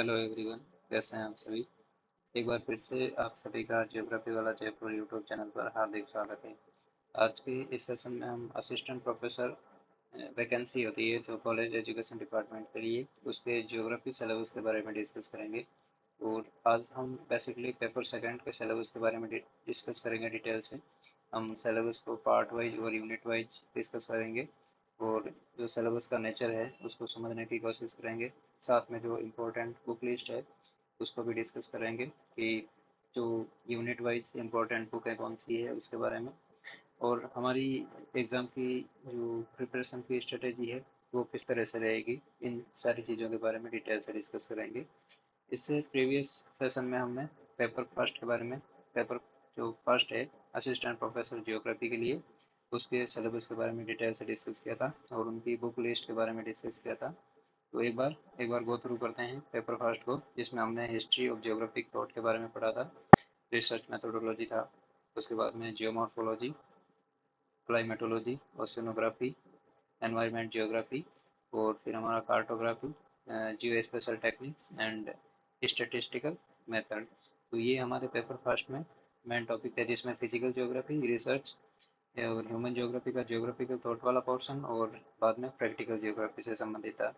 Hello everyone. कैसे हैं आप सभी? एक बार फिर से आप सभी का ज्योग्राफी वाला जयपुर यूट्यूब चैनल पर हार्दिक स्वागत है। आज के इस सेशन में हम असिस्टेंट प्रोफेसर वैकेंसी होती है जो कॉलेज एजुकेशन डिपार्टमेंट के लिए, उसके ज्योग्राफी सिलेबस के बारे में डिस्कस करेंगे। और आज हम बेसिकली पेपर सेकंड के सिलेबस के बारे में डिस्कस करेंगे डिटेल से। हम सिलेबस को पार्ट वाइज और यूनिट वाइज डिस्कस करेंगे और जो सिलेबस का नेचर है उसको समझने की कोशिश करेंगे। साथ में जो इम्पोर्टेंट बुक लिस्ट है उसको भी डिस्कस करेंगे कि जो यूनिट वाइज इम्पोर्टेंट बुक है कौन सी है उसके बारे में। और हमारी एग्ज़ाम की जो प्रिपरेशन की स्ट्रेटेजी है वो किस तरह से रहेगी, इन सारी चीज़ों के बारे में डिटेल से डिस्कस करेंगे। इससे प्रीवियस सेशन में हमने पेपर फर्स्ट के बारे में, पेपर जो फर्स्ट है असिस्टेंट प्रोफेसर जियोग्राफी के लिए, उसके सिलेबस के बारे में डिटेल से डिस्कस किया था और उनकी बुक लिस्ट के बारे में डिस्कस किया था। तो एक बार गो थ्रू करते हैं पेपर फर्स्ट को, जिसमें हमने हिस्ट्री ऑफ जियोग्राफिक थॉट के बारे में पढ़ा था, रिसर्च मेथोडोलॉजी था, उसके बाद में geomorphology, climatology, oceanography, environment geography, और फिर हमारा cartography, Jio special techniques and statistical method. तो ये हमारे पेपर फर्स्ट में मेन टॉपिक है, जिसमें फिजिकल ज्योग्राफी, रिसर्च और ह्यूमन ज्योग्राफी का ज्योग्राफिकल थॉट वाला पोर्शन और बाद में प्रैक्टिकल ज्योग्राफी से संबंधित था।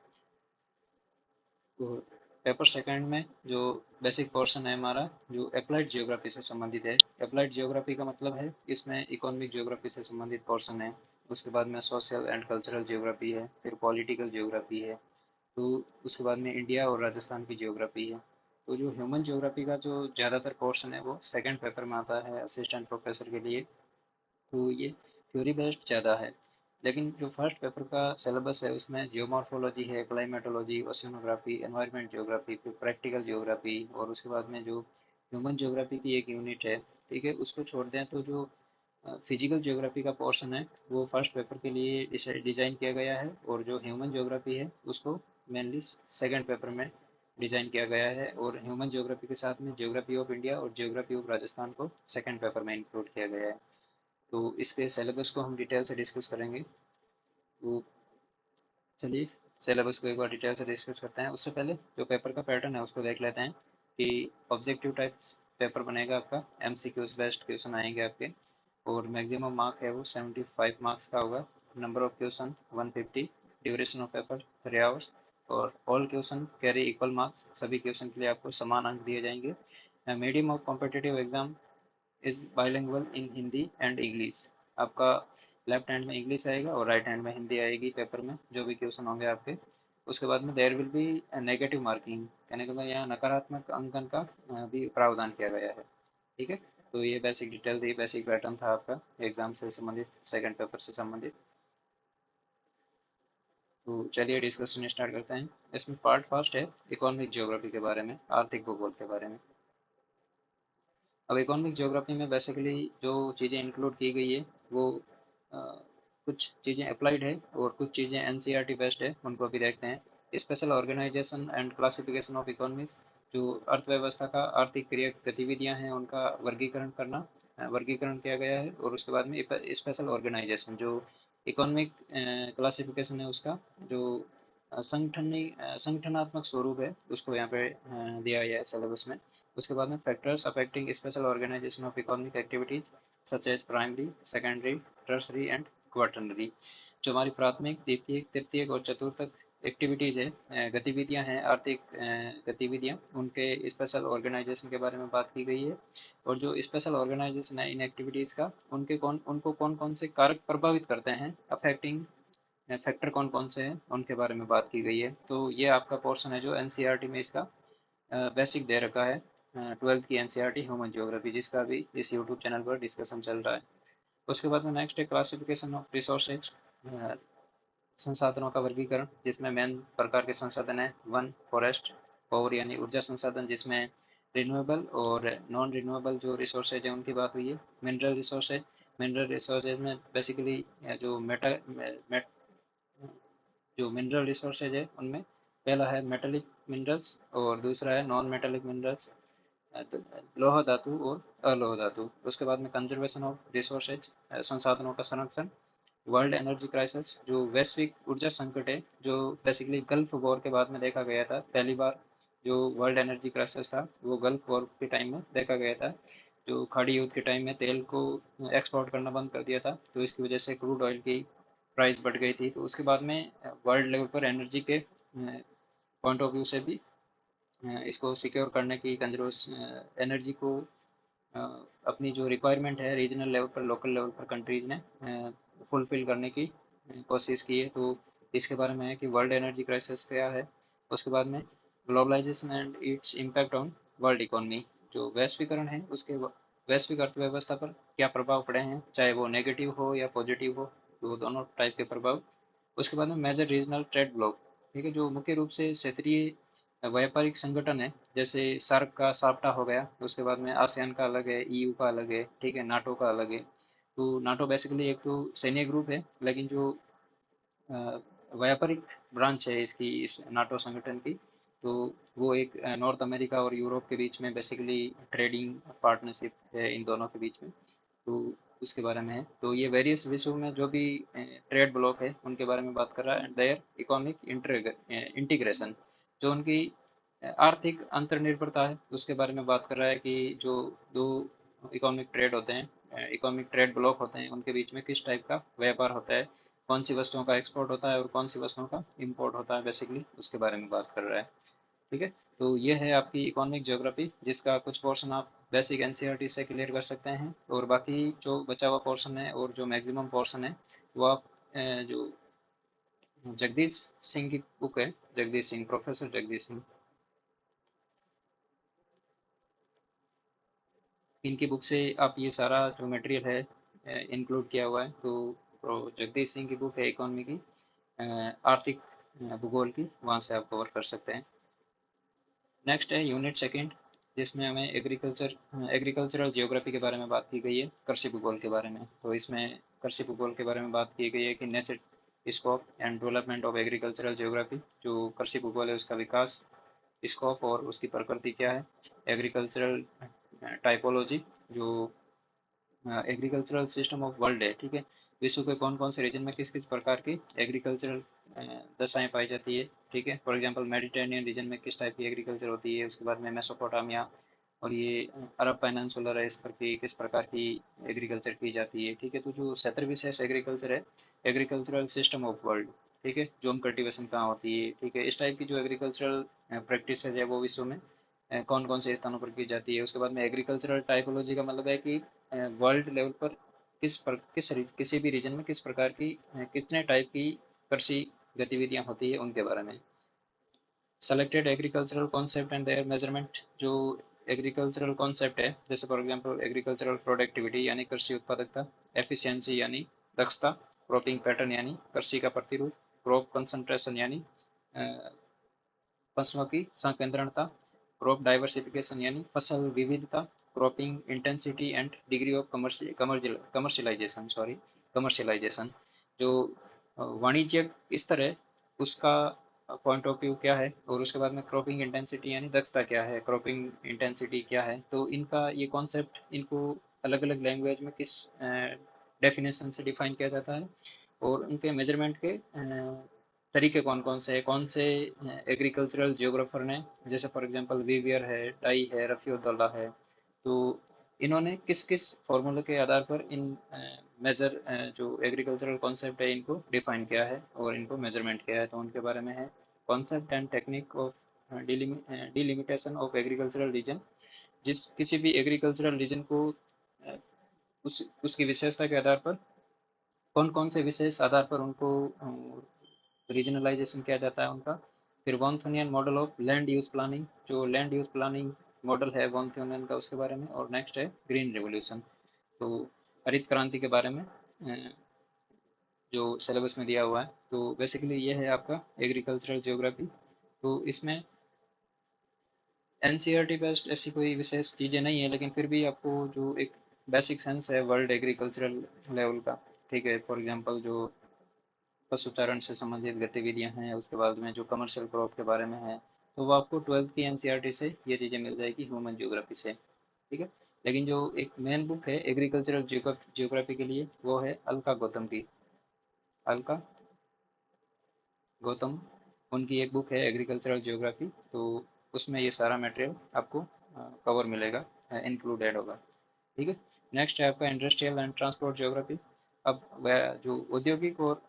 तो पेपर सेकंड में जो बेसिक पोर्शन है हमारा, जो अप्लाइड जियोग्राफी से संबंधित है। अप्लाइड जियोग्राफी का मतलब है इसमें इकोनॉमिक जियोग्राफी से संबंधित पोर्शन है। उसके बाद में सोशल एंड कल्चरल जियोग्राफी है, फिर पॉलिटिकल जियोग्राफी है। तो उसके बाद में इंडिया और राजस्थान की जियोग्राफी है। तो जो ह्यूमन जियोग्राफी का जो ज़्यादातर पोर्शन है वो सेकंड पेपर में आता है असिस्टेंट प्रोफेसर के लिए। तो ये थ्योरी बेस्ड ज़्यादा है। लेकिन जो फर्स्ट पेपर का सिलेबस है उसमें जियोमॉर्फोलॉजी है, क्लाइमेटोलॉजी, ओशियनोग्राफी, एनवायरनमेंट जियोग्राफी, फिर प्रैक्टिकल जियोग्राफी, और उसके बाद में जो ह्यूमन जियोग्राफी की एक यूनिट है। ठीक है, उसको छोड़ दें तो जो फिजिकल जियोग्राफी का पोर्शन है वो फर्स्ट पेपर के लिए डिज़ाइन किया गया है, और जो ह्यूमन जियोग्राफी है उसको मेनली सेकंड पेपर में डिज़ाइन किया गया है। और ह्यूमन जियोग्राफी के साथ में जियोग्राफी ऑफ इंडिया और जियोग्राफी ऑफ राजस्थान को सेकंड पेपर में इंक्लूड किया गया है। तो इसके सिलेबस को हम डिटेल से डिस्कस करेंगे। तो चलिए सिलेबस को एक बार डिटेल से डिस्कस करते हैं। उससे पहले जो पेपर का पैटर्न है उसको देख लेते हैं कि ऑब्जेक्टिव टाइप्स पेपर बनेगा आपका, एमसीक्यूज बेस्ड क्वेश्चन आएंगे आपके, और मैक्सिमम मार्क है वो 75 मार्क्स का होगा। Number of question 150, duration of paper 3 hours, और all question carry equal marks, सभी क्वेश्चन के लिए आपको समान अंक दिए जाएंगे। Medium of competitive exam is bilingual in Hindi and English. आपका लेफ्ट हैंड में इंग्लिश आएगा और राइट हैंड में हिंदी आएगी पेपर में, जो भी क्वेश्चन होंगे आपके। उसके बाद में there will be negative marking, कहने के बाद यहाँ नकारात्मक अंकन का भी प्रावधान किया गया है। ठीक है, तो ये बेसिक डिटेल थी, बेसिक पैटर्न था आपका एग्जाम से संबंधित, सेकंड पेपर से संबंधित। तो चलिए डिस्कशन स्टार्ट करते हैं। इसमें पार्ट फर्स्ट है इकोनॉमिक ज्योग्राफी के बारे में, आर्थिक भूगोल के बारे में। अब इकोनॉमिक ज्योग्राफी में बेसिकली जो चीज़ें इंक्लूड की गई है वो अ, कुछ चीज़ें अप्लाइड है और कुछ चीज़ें एनसीईआरटी बेस्ड है, उनको अभी देखते हैं। Spatial organisation and classification of economies, जो अर्थव्यवस्था का आर्थिक क्रिया गतिविधियां हैं उनका वर्गीकरण करना, वर्गीकरण किया गया है। और उसके बाद में स्पेशल ऑर्गेनाइजेशन, जो इकोनॉमिक क्लासिफिकेशन है उसका जो संगठनात्मक स्वरूप है उसको यहाँ पे दिया गया है सिलेबस में। उसके बाद में factors affecting spatial organisation of economic activities such as primary, secondary, tertiary and quaternary. जो हमारी प्राथमिक, द्वितीयक, तृतीयक और चतुर्थक एक्टिविटीज है, गतिविधियां हैं, आर्थिक गतिविधियां, उनके स्पेशल ऑर्गेनाइजेशन के बारे में बात की गई है। और जो स्पेशल ऑर्गेनाइजेशन है इन एक्टिविटीज का, उनको कौन कौन से कारक प्रभावित करते हैं, अफेक्टिंग फैक्टर कौन कौन से हैं, उनके बारे में बात की गई है। तो ये आपका पोर्शन है जो एनसीईआरटी में इसका बेसिक दे रखा है। ट्वेल्थ की एनसीईआरटी ह्यूमन ज्योग्राफी, जिसका भी इस यूट्यूब चैनल पर डिस्कशन चल रहा है। उसके बाद में नेक्स्ट है क्लासिफिकेशन ऑफ रिसोर्सेज, संसाधनों का वर्गीकरण, जिसमें मेन प्रकार के संसाधन है वन फॉरेस्ट, पावर यानी ऊर्जा संसाधन, जिसमें रिन्यूएबल और नॉन रिन्यूएबल जो रिसोर्सेज है उनकी बात हुई है। मिनरल रिसोर्सेज, मिनरल रिसोर्सेज में बेसिकली जो जो मिनरल रिसोर्सेज है उनमें पहला है मेटेलिक मिनरल्स और दूसरा है नॉन मेटेलिक मिनरल्स, लोह धातु और अलोह धातु। उसके बाद में कंजर्वेशन ऑफ रिसोर्सेज, संसाधनों का संरक्षण। वर्ल्ड एनर्जी क्राइसिस, जो वैश्विक ऊर्जा संकट है, जो बेसिकली गल्फ वॉर के बाद में देखा गया था पहली बार, जो वर्ल्ड एनर्जी क्राइसिस था वो गल्फ वॉर के टाइम में देखा गया था। जो खाड़ी युद्ध के टाइम में तेल को एक्सपोर्ट करना बंद कर दिया था, तो इसकी वजह से क्रूड ऑयल की प्राइस बढ़ गई थी। तो उसके बाद में वर्ल्ड लेवल पर एनर्जी के पॉइंट ऑफ व्यू से भी इसको सिक्योर करने की, कंजर्व एनर्जी को अ, अपनी जो रिक्वायरमेंट है रीजनल लेवल पर, लोकल लेवल पर कंट्रीज ने फुलफिल करने की कोशिश की है। तो इसके बारे में है कि वर्ल्ड एनर्जी क्राइसिस क्या है। उसके बाद में globalisation and its impact on world economy, जो वैश्वीकरण है उसके वैश्विक अर्थव्यवस्था पर क्या प्रभाव पड़े हैं, चाहे वो नेगेटिव हो या पॉजिटिव हो, तो दोनों टाइप के प्रभाव। उसके बाद में मेजर रीजनल ट्रेड ब्लॉक, ठीक है, जो मुख्य रूप से क्षेत्रीय व्यापारिक संगठन है, जैसे सार्क का साप्टा हो गया, उसके बाद में आसियान का अलग है, ईयू का अलग है, ठीक है, नाटो का अलग है। तो नाटो बेसिकली एक तो सैन्य ग्रुप है, लेकिन जो अ, व्यापारिक ब्रांच है इसकी, इस नाटो संगठन की, तो वो एक नॉर्थ अमेरिका और यूरोप के बीच में बेसिकली ट्रेडिंग पार्टनरशिप है इन दोनों के बीच में। तो उसके बारे में है। तो ये वेरियस विश्व में जो भी ट्रेड ब्लॉक है उनके बारे में बात कर रहा है, एंड देयर इकोनॉमिक इंटीग्रेशन, जो उनकी आर्थिक अंतर्निर्भरता है उसके बारे में बात कर रहा है कि जो दो इकोनॉमिक ट्रेड होते हैं, इकोनॉमिक ट्रेड ब्लॉक होते हैं, उनके बीच में किस टाइप का व्यापार होता है, कौन सी वस्तुओं का एक्सपोर्ट होता है और कौन सी वस्तुओं का इंपोर्ट होता है, बेसिकली उसके बारे में बात कर रहा है। ठीक है। तो ये है आपकी इकोनॉमिक ज्योग्राफी, जिसका कुछ पोर्शन आप बेसिक एनसीईआरटी से क्लियर कर सकते हैं, और बाकी जो बचा हुआ पोर्शन है और जो मैक्सिमम पोर्शन है वो आप जो जगदीश सिंह की बुक है, जगदीश सिंह, प्रोफेसर जगदीश सिंह, इनकी बुक से आप ये सारा जो मटेरियल है इंक्लूड किया हुआ है। तो जगदीश सिंह की बुक है इकोनॉमी की, आर्थिक भूगोल की, वहाँ से आप कवर कर सकते हैं। नेक्स्ट है यूनिट सेकंड, जिसमें हमें एग्रीकल्चरल जियोग्राफी के बारे में बात की गई है, कृषि भूगोल के बारे में। तो इसमें कृषि भूगोल के बारे में बात की गई है कि nature, scope and development of agricultural geography, जो कृषि भूगोल है उसका विकास, स्कोप और उसकी प्रकृति क्या है। एग्रीकल्चरल टाइपोलॉजी, जो एग्रीकल्चरल सिस्टम ऑफ वर्ल्ड है, ठीक है, विश्व के कौन कौन से रीजन में किस किस प्रकार की एग्रीकल्चरल दशाएं पाई जाती है, ठीक है। फॉर एग्जांपल मेडिटेरेनियन रीजन में किस टाइप की एग्रीकल्चर होती है, उसके बाद में मेसोपोटामिया और ये अरब पेनिनसुलर है, इस पर की किस प्रकार की एग्रीकल्चर की जाती है, ठीक है। तो जो क्षेत्र विशेष एग्रीकल्चर है, एग्रीकल्चरल सिस्टम ऑफ वर्ल्ड, ठीक है, जोन कल्टीवेशन कहाँ होती है, ठीक है, इस टाइप की जो एग्रीकल्चरल प्रैक्टिस है वो विश्व में कौन कौन से स्थानों पर की जाती है। उसके बाद में एग्रीकल्चरल टाइपोलॉजी का मतलब है कि वर्ल्ड लेवल पर किसी भी रीजन में किस प्रकार की कितने टाइप की कृषि गतिविधियां होती है उनके बारे में। Selected agricultural concept and there measurement, जो एग्रीकल्चरल कॉन्सेप्ट है, जैसे फॉर एग्जांपल एग्रीकल्चरल प्रोडक्टिविटी यानी कृषि उत्पादकता, एफिशिएंसी यानी दक्षता, क्रॉपिंग पैटर्न यानी कृषि का प्रतिरूप, क्रॉप कंसंट्रेशन यानी फसलों की संकेंद्रणता, क्रॉप डाइवर्सिफिकेशन यानी फसल विविधता, cropping intensity and degree of commercialisation, commercialisation, जो वाणिज्यिक स्तर है उसका पॉइंट ऑफ व्यू क्या है, और उसके बाद में क्रॉपिंग इंटेंसिटी यानी दक्षता क्या है, क्रॉपिंग इंटेंसिटी क्या है। तो इनका ये कॉन्सेप्ट, इनको अलग अलग लैंग्वेज में किस डेफिनेशन से डिफाइन किया जाता है, और उनके मेजरमेंट के तरीके कौन कौन से हैं, कौन से एग्रीकल्चरल जियोग्राफर ने, जैसे फॉर एग्जांपल वीवियर है, टाई है, रफीउद्दौला है, तो इन्होंने किस किस फॉर्मूले के आधार पर इन मेजर जो एग्रीकल्चरल कॉन्सेप्ट है इनको डिफाइन किया है और इनको मेजरमेंट किया है, तो उनके बारे में है। Concept and technique of delimitation of agricultural region, जिस किसी भी एग्रीकल्चरल रीजन को अ, उस उसकी विशेषता के आधार पर, कौन कौन से विशेष आधार पर उनको रीजनलाइजेशन किया जाता है उनका। फिर von Thunian model of land use planning, जो लैंड यूज प्लानिंग मॉडल है वॉन थोनियन का, उसके बारे में। और नेक्स्ट है ग्रीन रेवोल्यूशन, तो हरित क्रांति के बारे में जो सिलेबस में दिया हुआ है। तो बेसिकली ये है आपका एग्रीकल्चरल जियोग्राफी। तो इसमें एनसीईआरटी बेस्ड ऐसी कोई विशेष चीज़ें नहीं है, लेकिन फिर भी आपको जो एक बेसिक सेंस है वर्ल्ड एग्रीकल्चरल लेवल का, ठीक है, फॉर एग्जांपल जो पशुचारण से संबंधित गतिविधियां हैं, उसके बाद में जो कमर्शियल क्रॉप के बारे में है, तो वो आपको 12th की एनसीईआरटी से ये चीज़ें मिल जाएगी, ह्यूमन ज्योग्राफी से, ठीक है। लेकिन जो एक मेन बुक है एग्रीकल्चरल जियोग्राफी के लिए वो है अलका गौतम की, अलका गौतम, उनकी एक बुक है एग्रीकल्चरल जियोग्राफी। तो उसमें ये सारा मटेरियल आपको कवर मिलेगा, इंक्लूडेड होगा। ठीक है। नेक्स्ट है आपका इंडस्ट्रियल एंड ट्रांसपोर्ट ज्योग्राफी। अब वह जो औद्योगिक और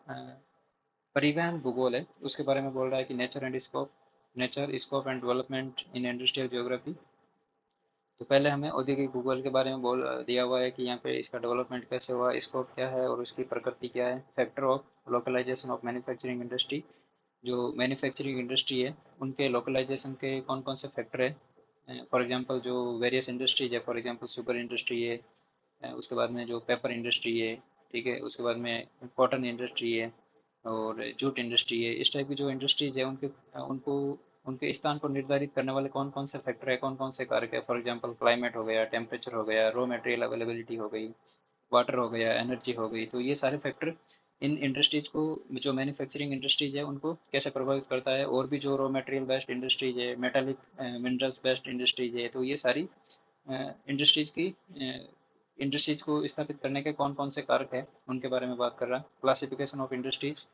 परिवहन भूगोल है उसके बारे में बोल रहा है कि nature scope and development in industrial geography. तो पहले हमें औद्योगिक भूगोल के बारे में बोल दिया हुआ है कि यहाँ पे इसका डेवलपमेंट कैसे हुआ, स्कोप क्या है और उसकी प्रकृति क्या है। Factor of localisation of manufacturing industry, जो मैन्युफैक्चरिंग इंडस्ट्री है उनके लोकलाइजेशन के कौन कौन से फैक्टर है। फॉर एग्जांपल जो वेरियस इंडस्ट्रीज है, फॉर एग्जांपल शुगर इंडस्ट्री है, उसके बाद में जो पेपर इंडस्ट्री है, ठीक है, उसके बाद में कॉटन इंडस्ट्री है और जूट इंडस्ट्री है। इस टाइप की जो इंडस्ट्रीज है उनके उनको उनके स्थान को निर्धारित करने वाले कौन कौन से फैक्टर है, कौन कौन से कारक है। फॉर एग्जांपल क्लाइमेट हो गया, टेम्परेचर हो गया, रॉ मटेरियल अवेलेबिलिटी हो गई, वाटर हो गया, एनर्जी हो गई। तो ये सारे फैक्टर इन इंडस्ट्रीज को, जो मैन्युफैक्चरिंग इंडस्ट्रीज है उनको कैसे प्रभावित करता है। और भी जो रॉ मटेरियल बेस्ड इंडस्ट्रीज है, मेटालिक मिनरल्स बेस्ड इंडस्ट्रीज है, तो ये सारी इंडस्ट्रीज की इंडस्ट्रीज को स्थापित करने के कौन कौन से कारक है उनके बारे में बात कर रहा है। Classification of industries,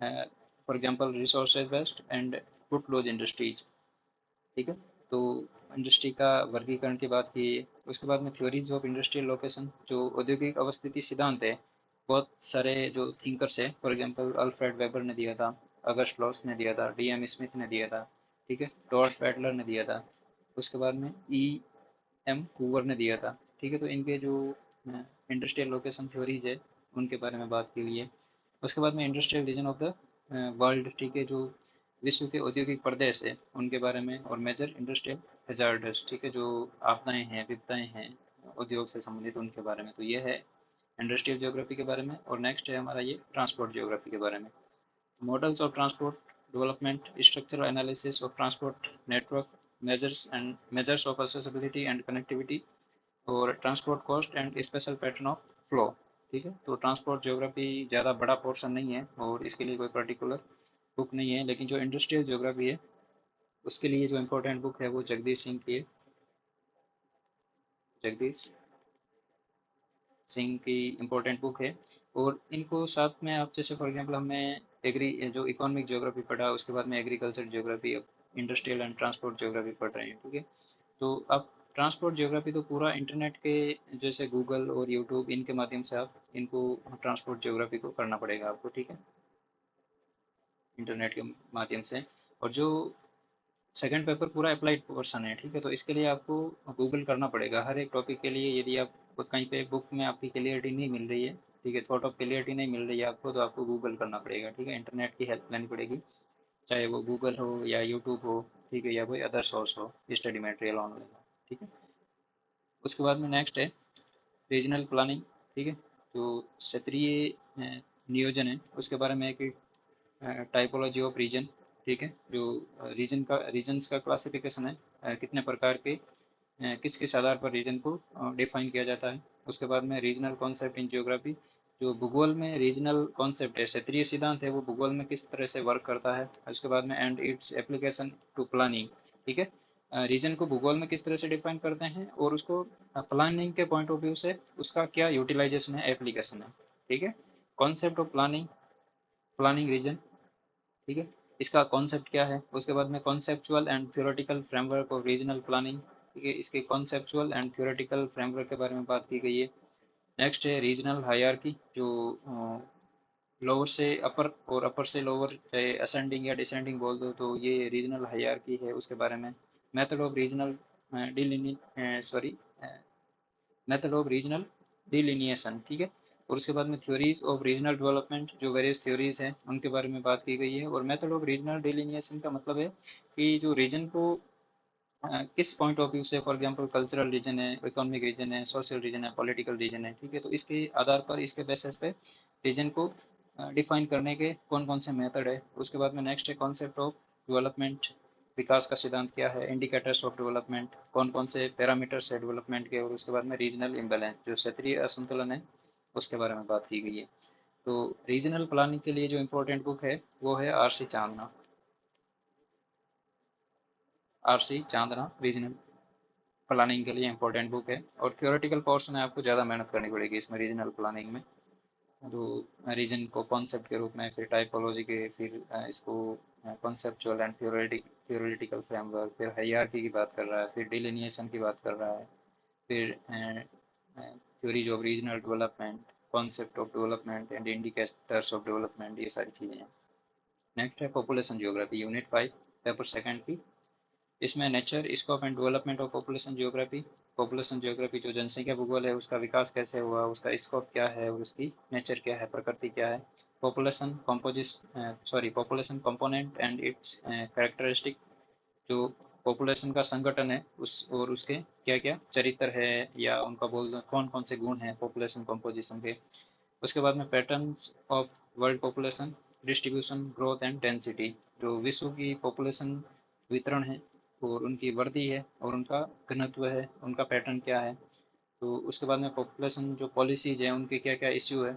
for example resources based and good close industries. ठीक है। तो इंडस्ट्री का वर्गीकरण की बात की है। उसके बाद में थ्योरीज ऑफ इंडस्ट्रियल लोकेशन, जो औद्योगिक अवस्थिति सिद्धांत है, बहुत सारे जो थिंकर्स है, फॉर एग्जांपल अल्फ्रेड वेबर ने दिया था, अगस्ट लॉस ने दिया था, डीएम स्मिथ ने दिया था, ठीक है, टॉड बैटलर ने दिया था, उसके बाद में ई एम हूवर ने दिया था। ठीक है। तो इनके जो इंडस्ट्रियल लोकेशन थ्योरीज है उनके बारे में बात की हुई है। उसके बाद में industrial region of the world, ठीक है, जो विश्व के औद्योगिक प्रदेश है उनके बारे में। और मेजर इंडस्ट्रियल हैजार्ड्स, ठीक है, जो आपदाएं हैं, विपदाएं हैं उद्योग से संबंधित, उनके बारे में। तो ये है इंडस्ट्रियल ज्योग्राफी के बारे में। और नेक्स्ट है हमारा ये ट्रांसपोर्ट ज्योग्राफी के बारे में। Models of transport development, structural analysis of transport network, measures of accessibility and connectivity, और transport cost and spatial pattern of flow. ठीक है। तो ट्रांसपोर्ट ज्योग्राफी ज़्यादा बड़ा पोर्शन नहीं है और इसके लिए कोई पर्टिकुलर बुक नहीं है, लेकिन जो इंडस्ट्रियल ज्योग्राफी है उसके लिए जो इम्पोर्टेंट बुक है वो जगदीश सिंह की है, जगदीश सिंह की इम्पोर्टेंट बुक है। और इनको साथ में आप, जैसे फॉर एग्जांपल हमने एग्री जो इकोनॉमिक ज्योग्राफी पढ़ा, उसके बाद में agriculture geography, industrial and transport geography पढ़ रहे हैं। ठीक है। तो अब ट्रांसपोर्ट ज्योग्राफी तो पूरा इंटरनेट के, जैसे गूगल और यूट्यूब, इनके माध्यम से आप इनको ट्रांसपोर्ट ज्योग्राफी को करना पड़ेगा आपको। ठीक है, इंटरनेट के माध्यम से। और जो सेकंड पेपर पूरा अप्लाइड पोर्शन है, ठीक है, तो इसके लिए आपको गूगल करना पड़ेगा हर एक टॉपिक के लिए। यदि आप कहीं पे बुक में आपकी क्लियरिटी नहीं मिल रही है, ठीक है, थॉट ऑफ क्लियरिटी नहीं मिल रही है आपको, तो आपको गूगल करना पड़ेगा। ठीक है, इंटरनेट की हेल्प लेनी पड़ेगी, चाहे वो गूगल हो या यूट्यूब हो, ठीक है, या कोई अदर सोर्स हो स्टडी मटेरियल ऑनलाइन हो। ठीक है। उसके बाद में नेक्स्ट है रीजनल प्लानिंग। ठीक है। जो क्षेत्रीय नियोजन है उसके बारे में एक टाइपोलॉजी ऑफ रीजन। ठीक है। जो रीजन्स का क्लासिफिकेशन है, कितने प्रकार के, किस किस आधार पर रीजन को डिफाइन किया जाता है। उसके बाद में रीजनल कॉन्सेप्ट इन जियोग्राफी, जो भूगोल में रीजनल कॉन्सेप्ट है, क्षेत्रीय सिद्धांत है, वो भूगोल में किस तरह से वर्क करता है। उसके बाद में and its application to planning. ठीक है। रीजन को भूगोल में किस तरह से डिफाइन करते हैं और उसको प्लानिंग के पॉइंट ऑफ व्यू से उसका क्या यूटिलाइजेशन है, एप्लीकेशन है। ठीक है। Concept of planning, planning region, ठीक है, इसका कॉन्सेप्ट क्या है। उसके बाद में conceptual and theoretical framework of regional planning, ठीक है, इसके कॉन्सेप्चुअल एंड थ्योरेटिकल फ्रेमवर्क के बारे में बात की गई है। नेक्स्ट है रीजनल हायरार्की, जो लोअर से अपर और अपर से लोअर, चाहे असेंडिंग या डिसेंडिंग बोल दो, तो ये रीजनल हायरार्की है उसके बारे में। Method of regional deline sorry method of regional delineation. ठीक है। और उसके बाद में थ्योरीज ऑफ रीजनल डेवलपमेंट, जो वेरियस थ्योरीज हैं उनके बारे में बात की गई है। और मेथड ऑफ रीजनल डिलिनिएशन का मतलब है कि जो रीजन को किस पॉइंट ऑफ व्यू से, फॉर एग्जांपल कल्चरल रीजन है, इकोनॉमिक रीजन है, सोशल रीजन है, पॉलिटिकल रीजन है, ठीक है, तो इसके आधार पर, इसके बेसिस पे रीजन को डिफाइन करने के कौन कौन से मेथड है। उसके बाद में नेक्स्ट है कॉन्सेप्ट ऑफ डेवलपमेंट, विकास का सिद्धांत क्या है, इंडिकेटर्स ऑफ डेवलपमेंट, कौन कौन से पैरामीटर्स है डेवलपमेंट के। और उसके बाद में रीजनल इम्बेलेंस, जो क्षेत्रीय असंतुलन है, उसके बारे में बात की गई है। तो रीजनल प्लानिंग के लिए जो इम्पोर्टेंट बुक है वो है R C Chandna, R C Chandna regional planning के लिए इंपॉर्टेंट बुक है। और थियोरेटिकल पोर्शन है, आपको ज़्यादा मेहनत करनी पड़ेगी इसमें रीजनल प्लानिंग में। तो रीजन को कॉन्सेप्ट के रूप में, फिर टाइपोलॉजी के, फिर इसको कॉन्सेप्चुअल एंड थ्योरेटिकल फ्रेमवर्क, फिर हायरार्की की बात कर रहा है, फिर डिलिनिएशन की बात कर रहा है, फिर theories of regional development, concept of development and indicators of development, ये सारी चीज़ें हैं। नेक्स्ट है population geography, unit 5, paper second की। इसमें nature, scope and development of population geography. Population geography जो जनसंख्या भूगोल है, उसका विकास कैसे हुआ, उसका स्कोप क्या है और उसकी नेचर क्या है, प्रकृति क्या है। Population component and it's characteristic, जो पॉपुलेशन का संगठन है उस और उसके क्या क्या चरित्र है, या उनका बोल दो कौन कौन से गुण हैं पॉपुलेशन कंपोजिशन के। उसके बाद में patterns of world population, distribution, growth and density, जो विश्व की पॉपुलेशन वितरण है और उनकी वृद्धि है और उनका घनत्व है, उनका पैटर्न क्या है। तो उसके बाद में पॉपुलेशन जो पॉलिसीज है, उनके क्या क्या इश्यू है,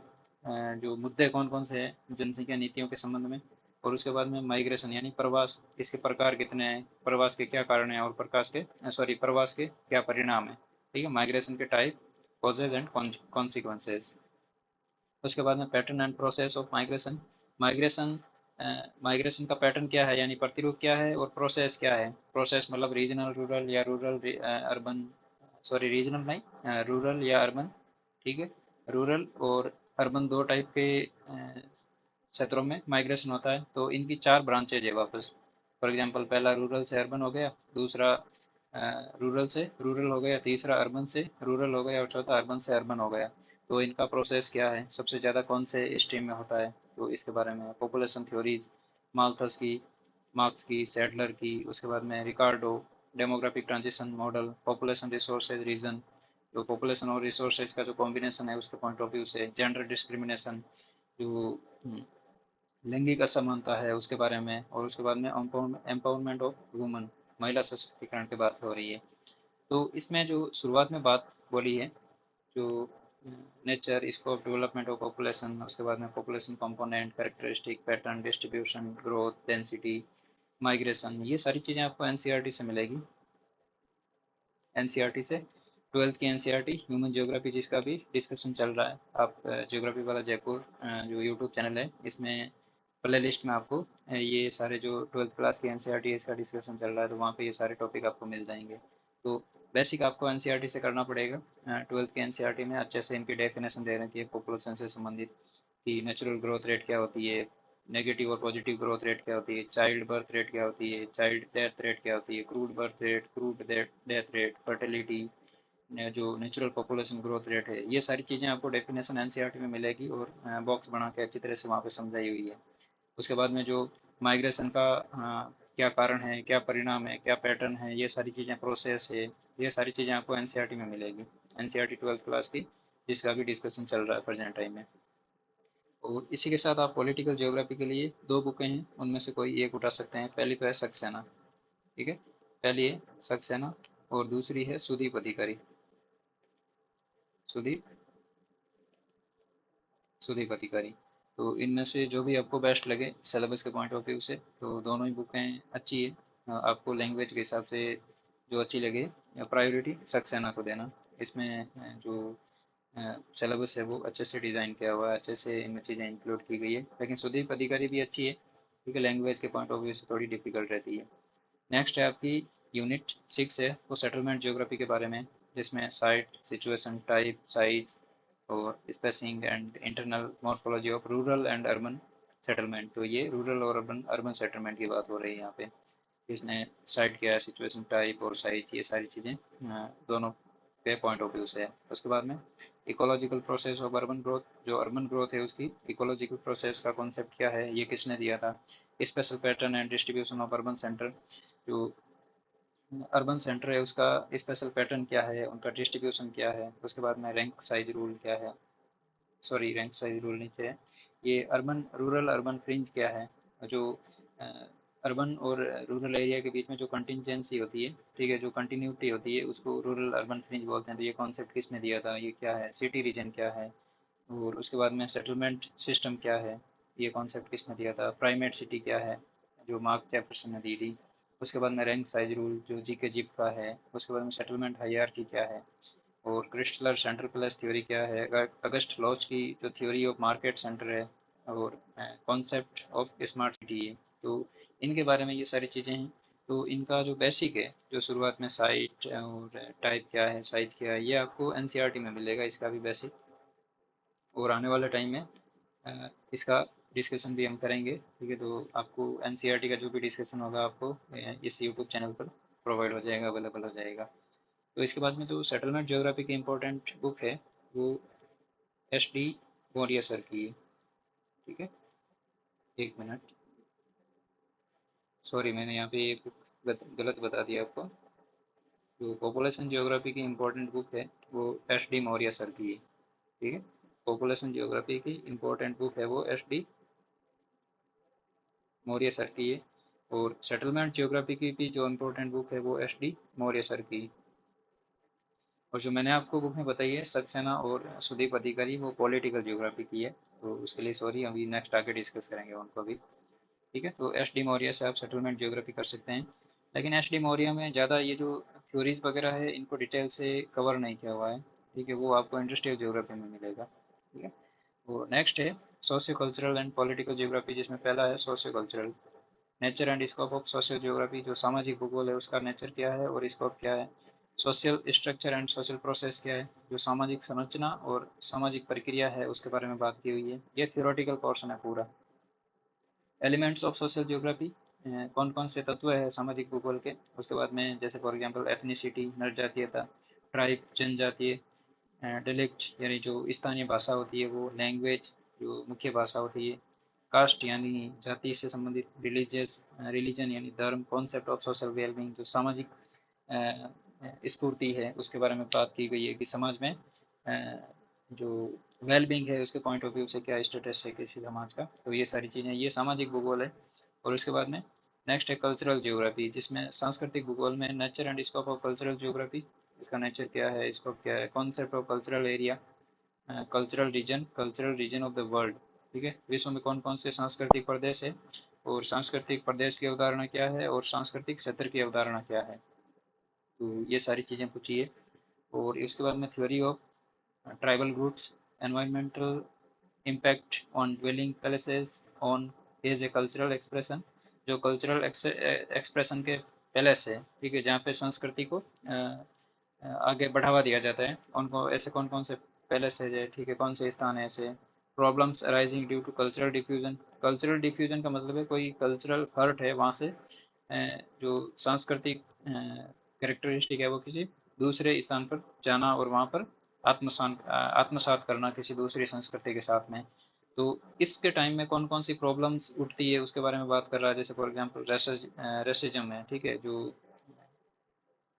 जो मुद्दे कौन कौन से हैं जनसंख्या नीतियों के संबंध में। और उसके बाद में माइग्रेशन यानी प्रवास, इसके प्रकार कितने हैं, प्रवास के क्या कारण हैं और प्रवास के क्या परिणाम हैं। ठीक है, माइग्रेशन के टाइप, कॉजेज एंड कॉन्सिक्वेंसेज। उसके बाद में pattern and process of migration. Migration migration का पैटर्न क्या है यानी प्रतिरूप क्या है, और प्रोसेस क्या है। प्रोसेस मतलब रीजनल रूरल या रूरल अर्बन, रीजनल नहीं, रूरल या अर्बन। ठीक है, रूरल और अर्बन दो टाइप के क्षेत्रों में माइग्रेशन होता है। तो इनकी चार ब्रांचेज है वापस। फॉर एग्जांपल पहला रूरल से अर्बन हो गया, दूसरा रूरल से रूरल हो गया, तीसरा अर्बन से रूरल हो गया और चौथा अर्बन से अर्बन हो गया। तो इनका प्रोसेस क्या है, सबसे ज़्यादा कौन से स्ट्रीम में होता है, तो इसके बारे में पॉपुलेशन थ्योरीज, माल्थस की, मार्क्स की, सैडलर की। उसके बाद में Ricardo, demographic transition model, population resources region, जो पॉपुलेशन और रिसोर्सेज का जो कॉम्बिनेशन है उसके पॉइंट ऑफ व्यू से, जेंडर डिस्क्रिमिनेशन, जो लैंगिक असमानता है उसके बारे में। और उसके बाद में एम्पावरमेंट ऑफ वुमन, महिला सशक्तिकरण की बात हो रही है। तो इसमें जो शुरुआत में बात बोली है, जो nature, scope, development of population, उसके बाद में population component, characteristic, pattern, distribution, growth, density, migration, ये सारी चीज़ें आपको एनसीईआरटी से मिलेगी। एनसीईआरटी से, ट्वेल्थ की एनसीईआरटी ह्यूमन ज्योग्राफी जिसका भी डिस्कशन चल रहा है। आप ज्योग्राफी वाला जयपुर जो यूट्यूब चैनल है, इसमें प्ले लिस्ट में आपको ये सारे जो ट्वेल्थ क्लास की एनसीईआरटी है इसका डिस्कशन चल रहा है, तो वहाँ पे ये सारे टॉपिक आपको मिल जाएंगे। तो बेसिक आपको एनसीईआरटी से करना पड़ेगा। ट्वेल्थ की एनसीईआरटी में अच्छे से इनकी डेफिनेशन दे रखी है पॉपुलेशन से संबंधित, कि नेचुरल ग्रोथ रेट क्या होती है, नेगेटिव और पॉजिटिव ग्रोथ रेट क्या होती है, चाइल्ड बर्थ रेट क्या होती है, चाइल्ड डेथ रेट क्या होती है, crude birth rate, crude death rate, fertility, जो नेचुरल पॉपुलेशन ग्रोथ रेट है। ये सारी चीज़ें आपको डेफिनेशन एनसीईआरटी में मिलेगी और बॉक्स बना के अच्छी तरह से वहाँ पे समझाई हुई है। उसके बाद में जो माइग्रेशन का क्या कारण है, क्या परिणाम है, क्या पैटर्न है, ये सारी चीज़ें, प्रोसेस है, ये सारी चीज़ें आपको एनसीईआरटी में मिलेगी। एनसीईआरटी ट्वेल्थ क्लास की, जिसका भी डिस्कशन चल रहा है प्रेजेंट टाइम में। और इसी के साथ आप पॉलिटिकल ज्योग्राफी के लिए दो बुकें हैं, उनमें से कोई एक उठा सकते हैं। पहली तो है सक्सेना, ठीक है, पहली है सक्सेना और दूसरी है सुदीप अधिकारी। सुदीप सुदीप अधिकारी। तो इनमें से जो भी आपको बेस्ट लगे सिलेबस के पॉइंट ऑफ व्यू से, तो दोनों ही बुकें अच्छी है। आपको लैंग्वेज के हिसाब से जो अच्छी लगे, प्रायोरिटी सक्सेना को देना। इसमें जो सिलेबस है वो अच्छे से डिज़ाइन किया हुआ है, अच्छे से इनमें चीज़ें इंक्लूड की गई है। लेकिन सुदीप अधिकारी भी अच्छी है, क्योंकि लैंग्वेज के पॉइंट ऑफ व्यू से थोड़ी डिफिकल्ट रहती है। नेक्स्ट है आपकी यूनिट 6 है, वो सेटलमेंट ज्योग्राफी के बारे में, जिसमें साइट, सिचुएशन, टाइप, साइज और spacing and internal morphology of rural and urban settlement. तो ये रूरल और अर्बन अर्बन सेटलमेंट की बात हो रही है यहाँ पे। इसने साइट क्या है, सिचुएशन, टाइप और साइज, ये सारी चीज़ें दोनों के पॉइंट ऑफ व्यू से है। उसके बाद में ecological process of urban growth, जो अर्बन ग्रोथ है उसकी इकोलॉजिकल प्रोसेस का कॉन्सेप्ट क्या है, ये किसने दिया था। Special pattern and distribution of urban centre, जो अर्बन सेंटर है उसका स्पेशल पैटर्न क्या है, उनका डिस्ट्रीब्यूशन क्या है। उसके बाद में रैंक साइज रूल क्या है, रैंक साइज रूल नीचे है। ये अर्बन रूरल अर्बन फ्रिंज क्या है, जो अर्बन और रूरल एरिया के बीच में जो कंटिजेंसी होती है, ठीक है, जो कंटिन्यूटी होती है, उसको रूरल अर्बन फ्रिंज बोलते हैं। तो ये कॉन्सेप्ट किसने दिया था, ये क्या है, सिटी रीजन क्या है। और उसके बाद में सेटलमेंट सिस्टम क्या है, ये कॉन्सेप्ट किसने दिया था। प्राइमेट सिटी क्या है, जो मार्क जेफरसन ने दी थी। उसके बाद में रैंक साइज रूल जो जी के जिप का है। उसके बाद में सेटलमेंट हायरार्की क्या है, और क्रिस्टलर सेंटर प्लस थ्योरी क्या है, अगस्ट लॉच की जो थ्योरी ऑफ मार्केट सेंटर है, और कॉन्सेप्ट ऑफ स्मार्ट सिटी है। तो इनके बारे में ये सारी चीज़ें हैं। तो इनका जो बेसिक है, जो शुरुआत में साइट और टाइप क्या है, साइज क्या है, ये आपको एनसीईआरटी में मिलेगा, इसका भी बेसिक। और आने वाले टाइम में इसका डिस्कशन भी हम करेंगे, ठीक है। तो आपको एनसीईआरटी का जो भी डिस्कशन होगा आपको इस यूट्यूब चैनल पर प्रोवाइड हो जाएगा, अवेलेबल हो जाएगा। तो इसके बाद में जो सेटलमेंट ज्योग्राफी की इम्पोर्टेंट बुक है, वो एस डी मौर्य सर की है, ठीक है। एक मिनट, सॉरी मैंने यहाँ पे एक बुक गलत बता दिया आपको। जो पॉपुलेशन ज्योग्राफी की इम्पोर्टेंट बुक है, वो एस डी मौर्य सर की है, ठीक है। पॉपुलेशन ज्योग्राफी की इम्पोर्टेंट बुक है वो एस डी मौर्य सर की है। और सेटलमेंट ज्योग्राफी की भी जो इम्पोर्टेंट बुक है वो एस डी मौर्य सर की है। और जो मैंने आपको बुक में बताई है सक्सेना और सुदीप अधिकारी, वो पॉलिटिकल ज्योग्राफी की है। तो उसके लिए सॉरी, अभी नेक्स्ट आके डिस्कस करेंगे उनको भी, ठीक है। तो एस डी मौर्य से आप सेटलमेंट ज्योग्राफी कर सकते हैं। लेकिन एस डी मौर्य में ज़्यादा ये जो थ्योरीज वगैरह है, इनको डिटेल से कवर नहीं किया हुआ है, ठीक है। वो आपको इंडस्ट्रियल ज्योग्राफी में मिलेगा, ठीक है। वो नेक्स्ट है socio cultural and political geography, जिसमें पहला है socio cultural. Nature and scope of social geography, जो सामाजिक भूगोल है उसका नेचर क्या है और स्कोप क्या है। Social structure and social process क्या है, जो सामाजिक संरचना और सामाजिक प्रक्रिया है उसके बारे में बात की हुई है। ये थियोरेटिकल पोर्शन है पूरा। एलिमेंट्स ऑफ सोशल ज्योग्राफी, कौन कौन से तत्व है सामाजिक भूगोल के। उसके बाद में जैसे फॉर एग्जांपल एथनिसिटी, नरजातीयता, ट्राइब जनजातीय, डिलेक्ट यानी जो स्थानीय भाषा होती है वो, लैंग्वेज जो मुख्य भाषा होती है, कास्ट यानी जाति से संबंधित, रिलीजियस रिलीजन यानी धर्म, कॉन्सेप्ट ऑफ सोशल वेलबींग जो सामाजिक स्फूर्ति है उसके बारे में बात की गई है कि समाज में जो वेलबींग है उसके पॉइंट ऑफ व्यू से क्या स्टेटस है किसी समाज का। तो ये सारी चीज़ें, ये सामाजिक भूगोल है। और उसके बाद में नेक्स्ट है कल्चरल ज्योग्राफी, जिसमें सांस्कृतिक भूगोल में nature and scope of cultural geography, इसका नेचर क्या है, स्कोप क्या है, concept of cultural area, cultural region of the world, ठीक है। विश्व में कौन कौन से सांस्कृतिक प्रदेश है, और सांस्कृतिक प्रदेश की अवधारणा क्या है, और सांस्कृतिक क्षेत्र की अवधारणा क्या है। तो ये सारी चीज़ें पूछी है। और इसके बाद में theory of tribal groups, environmental impact on dwelling places on as a cultural expression, जो कल्चरल एक्सप्रेशन के पैलेस है, ठीक है, जहाँ पे संस्कृति को आगे बढ़ावा दिया जाता है उनको, ऐसे कौन कौन से पैलेस है, ठीक है, कौन से स्थान है ऐसे। Problems arising due to cultural diffusion, cultural diffusion का मतलब है कोई कल्चरल हर्ट है वहाँ से, जो सांस्कृतिक कैरेक्टरिस्टिक है वो किसी दूसरे स्थान पर जाना और वहाँ पर आत्मसात करना किसी दूसरी संस्कृति के साथ में। तो इसके टाइम में कौन कौन सी प्रॉब्लम्स उठती है उसके बारे में बात कर रहा है। जैसे फॉर एग्जांपल रेसिज्म है, ठीक है, जो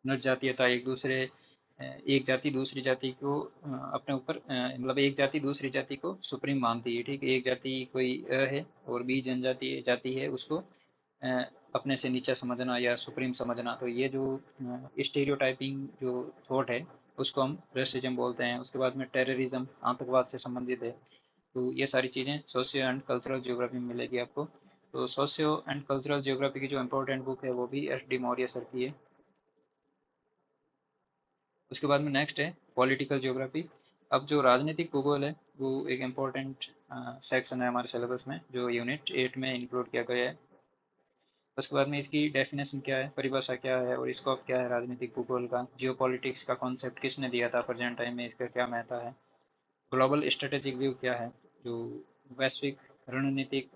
नर जातीयता, एक जाति दूसरी जाति को अपने ऊपर मतलब एक जाति दूसरी जाति को सुप्रीम मानती है, ठीक है। एक जाति कोई है और बी जनजाति जाति है उसको अपने से नीचा समझना या सुप्रीम समझना। तो ये जो स्टीरियोटाइपिंग जो थॉट है उसको हम रेसिज्म बोलते हैं। उसके बाद में टेररिज्म, आतंकवाद से संबंधित है। तो ये सारी चीज़ें सोशियो एंड कल्चरल ज्योग्राफी में मिलेगी आपको। तो सोशियो एंड कल्चरल ज्योग्राफी की जो इम्पोर्टेंट बुक है वो भी एस डी मौर्य सर की है। उसके बाद में नेक्स्ट है पॉलिटिकल ज्योग्राफी। अब जो राजनीतिक भूगोल है वो एक इम्पोर्टेंट सेक्शन है हमारे सिलेबस में, जो यूनिट 8 में इंक्लूड किया गया है। उसके बाद में इसकी डेफिनेशन क्या है, परिभाषा क्या है, और स्कोप क्या है राजनीतिक भूगोल का। जियो पॉलिटिक्स का कॉन्सेप्ट किसने दिया था, प्रेजेंट टाइम में इसका क्या महत्व है। ग्लोबल स्ट्रेटेजिक व्यू क्या है, जो वैश्विक रणनीतिक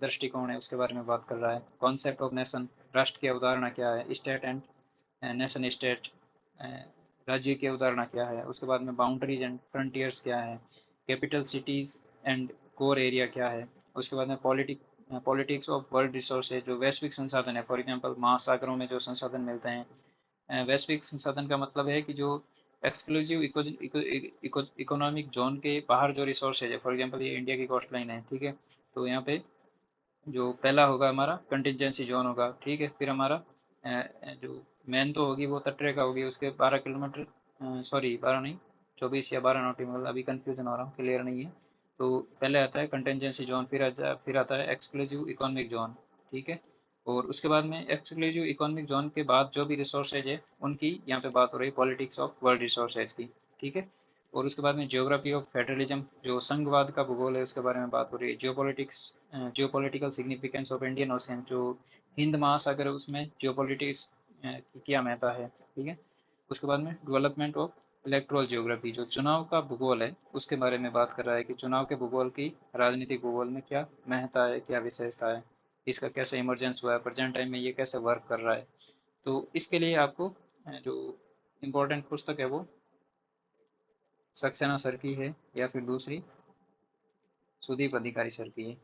दृष्टिकोण है उसके बारे में बात कर रहा है। कॉन्सेप्ट ऑफ नेशन, राष्ट्र की अवधारणा क्या है। स्टेट एंड नेशन स्टेट, राज्य की अवधारणा क्या है। उसके बाद में बाउंड्रीज एंड फ्रंटियर्स क्या है। Capital cities and core area क्या है। उसके बाद में पॉलिटिक्स ऑफ वर्ल्ड रिसोर्सेज, जो वैश्विक संसाधन है, फॉर एग्जांपल महासागरों में जो संसाधन मिलते हैं। वैश्विक संसाधन का मतलब है कि जो एक्सक्लूसिव इकोनॉमिक जोन के बाहर जो रिसोर्सेज है, फॉर एग्जांपल ये इंडिया की कोस्ट लाइन है, ठीक है। तो यहाँ पे जो पहला होगा हमारा कंटिजेंसी जोन होगा, ठीक है। फिर हमारा जो मेन तो होगी वो तटरेखा होगी, उसके 12 किलोमीटर, सॉरी 12 नहीं, 24 या 12 नॉटिकल, अभी कंफ्यूजन हो रहा हूँ, क्लियर नहीं है। तो पहले आता है कंटिजेंसी जोन, फिर आता है एक्सक्लूसिव इकोनॉमिक जोन, ठीक है। और उसके बाद में एक्सक्लूसिव इकोनॉमिक जोन के बाद जो भी रिसोर्सेज है उनकी यहाँ पे बात हो रही है पॉलिटिक्स ऑफ वर्ल्ड रिसोर्सेज की। ठीक है। और उसके बाद में जियोग्राफी ऑफ फेडरलिज्म, जो संघवाद का भूगोल है उसके बारे में बात हो रही है। Geopolitical significance of Indian ocean, जो हिंद महासागर है उसमें जियोपॉलिटिक्स की क्या महत्ता है, ठीक है। उसके बाद में डेवलपमेंट ऑफ इलेक्ट्रल जियोग्राफी, जो चुनाव का भूगोल है उसके बारे में बात कर रहा है कि चुनाव के भूगोल की राजनीतिक भूगोल में क्या महत्ता है, क्या विशेषता है, इसका कैसे इमरजेंस हुआ है, प्रेजेंट टाइम में ये कैसे वर्क कर रहा है। तो इसके लिए आपको जो इम्पोर्टेंट पुस्तक है वो सक्सेना सर की है, या फिर दूसरी सुदीप अधिकारी सर की है।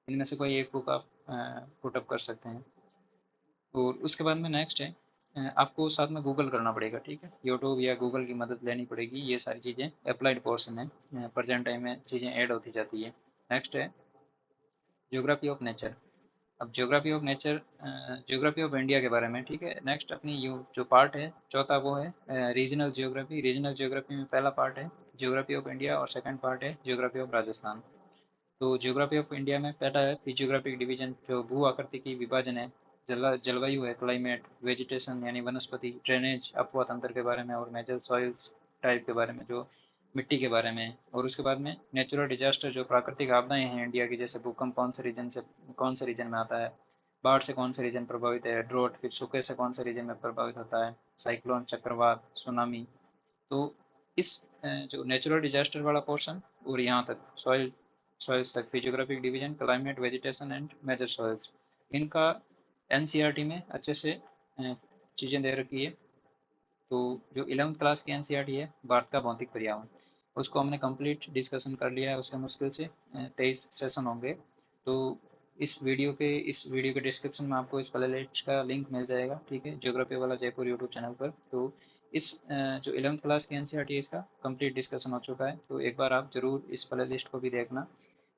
इनमें से कोई एक बुक आप पुटअप कर सकते हैं। और उसके बाद में नेक्स्ट है, आपको साथ में गूगल करना पड़ेगा, ठीक है। यूट्यूब या गूगल की मदद लेनी पड़ेगी। ये सारी चीज़ें अप्लाइड पोर्शन है, प्रेजेंट टाइम में चीज़ें ऐड होती जाती है। नेक्स्ट है ज्योग्राफी ऑफ नेचर। अब geography of nature, geography of India के बारे में, ठीक है। नेक्स्ट अपनी यू जो पार्ट है चौथा वो है रीजनल ज्योग्राफी। रीजनल ज्योग्राफी में पहला पार्ट है ज्योग्राफी ऑफ इंडिया और सेकंड पार्ट है ज्योग्राफी ऑफ राजस्थान। तो ज्योग्राफी ऑफ इंडिया में पहला है फिजियोग्राफिक डिवीजन, जो भू आकृति की विभाजन है। जलवायु है, क्लाइमेट, वेजिटेशन यानी वनस्पति, ड्रेनेज अपवा तंत्र के बारे में, और मेजर सॉइल्स टाइप के बारे में, जो मिट्टी के बारे में। और उसके बाद में नेचुरल डिजास्टर, जो प्राकृतिक आपदाएं हैं इंडिया की, जैसे भूकंप कौन से रीजन में आता है, बाढ़ से कौन से रीजन प्रभावित है, ड्रोट फिर सूखे से कौन से रीजन में प्रभावित होता है, साइक्लोन, चक्रवात, सुनामी। तो इस जो नेचुरल डिजास्टर वाला पोर्शन और यहाँ तक सॉइल्स तक, physiographic division, climate, vegetation and major soils, इनका एनसीईआरटी में अच्छे से चीज़ें दे रखी है। तो जो 11th क्लास की एनसीईआरटी है भारत का भौतिक पर्यावरण, उसको हमने कंप्लीट डिस्कशन कर लिया है। उसके मुश्किल से 23 सेशन होंगे। तो इस वीडियो के डिस्क्रिप्शन में आपको इस प्लेलिस्ट का लिंक मिल जाएगा, ठीक है, ज्योग्राफी वाला जयपुर यूट्यूब चैनल पर। तो इस जो 11th क्लास की एनसीईआरटी है इसका कंप्लीट डिस्कशन हो चुका है, तो एक बार आप जरूर इस प्लेलिस्ट को भी देखना।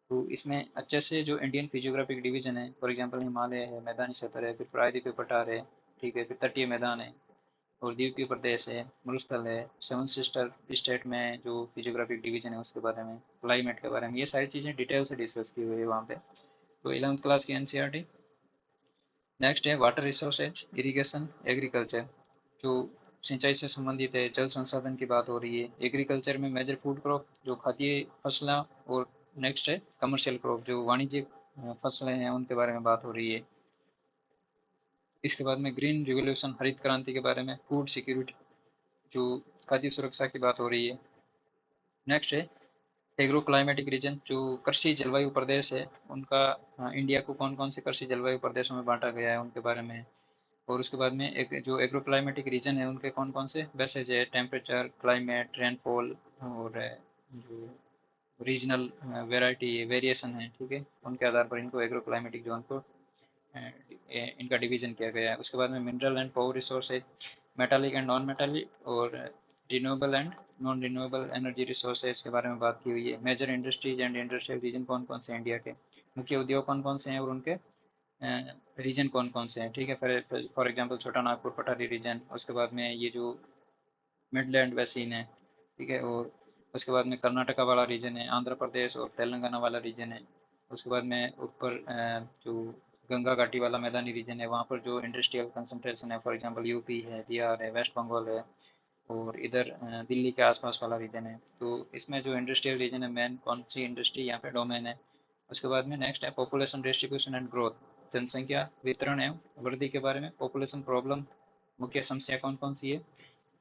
तो इसमें अच्छे से जो इंडियन फिजियोग्राफिक डिवीजन है, फॉर एग्जांपल हिमालय है, मैदानी क्षेत्र है, फिर प्रायद्वीपीय पठार है, ठीक है, फिर तटीय मैदान है, और द्वीपीय प्रदेश है, मरुस्थल है, सेवन सिस्टर स्टेट में जो फिजियोग्राफिक डिवीजन है उसके बारे में, क्लाइमेट के बारे में, ये सारी चीज़ें डिटेल से डिस्कस की हुई है वहाँ पे। तो 11th क्लास की एनसीईआरटी। नेक्स्ट है वाटर रिसोर्सेज, इरिगेशन, एग्रीकल्चर, जो सिंचाई से संबंधित है, जल संसाधन की बात हो रही है। एग्रीकल्चर में मेजर फूड क्रॉप, जो खाद्य फसलें। और नेक्स्ट है कमर्शियल क्रॉप, जो वाणिज्यिक फसलें हैं उनके बारे में बात हो रही है। इसके बाद में ग्रीन रिवोल्यूशन, हरित क्रांति के बारे में, फूड सिक्योरिटी, जो खाद्य सुरक्षा की बात हो रही है। नेक्स्ट है एग्रो क्लाइमेटिक रीजन, जो कृषि जलवायु प्रदेश है उनका, इंडिया को कौन कौन से कृषि जलवायु प्रदेशों में बांटा गया है उनके बारे में। और उसके बाद में एक जो एग्रो क्लाइमेटिक रीजन है उनके कौन कौन से बेसेज है, टेम्परेचर, क्लाइमेट, रेनफॉल, और जो रीजनल वेराइटी वेरिएशन है, ठीक है, उनके आधार पर इनको एग्रो क्लाइमेटिक जोन को इनका डिवीजन किया गया है। उसके बाद में मिनरल एंड पावर रिसोर्स है, मेटालिक एंड नॉन मेटालिक, और renewable and non renewable energy resources के बारे में बात की हुई है। Major industries and industrial region कौन कौन से हैं इंडिया के, मुख्य उद्योग कौन कौन से हैं और उनके रीजन कौन कौन से हैं, ठीक है। फॉर एग्जांपल छोटा नागपुर पठारी रीजन, उसके बाद में ये जो मिडलैंड वैसीन है, ठीक है। और उसके बाद में कर्नाटका वाला रीजन है, आंध्र प्रदेश और तेलंगाना वाला रीजन है। उसके बाद में ऊपर जो गंगा घाटी वाला मैदानी रीजन है, वहाँ पर जो इंडस्ट्रियल कंसंट्रेशन है, फॉर एग्जांपल यूपी है, बिहार है, वेस्ट बंगाल है, और इधर दिल्ली के आसपास वाला रीजन है। तो इसमें जो इंडस्ट्रियल रीजन है, मेन कौन सी इंडस्ट्री यहाँ पे डोमेन है। उसके बाद में नेक्स्ट है पॉपुलेशन डिस्ट्रीब्यूशन एंड ग्रोथ, जनसंख्या वितरण एवं वृद्धि के बारे में, पॉपुलेशन प्रॉब्लम, मुख्य समस्या कौन कौन सी है,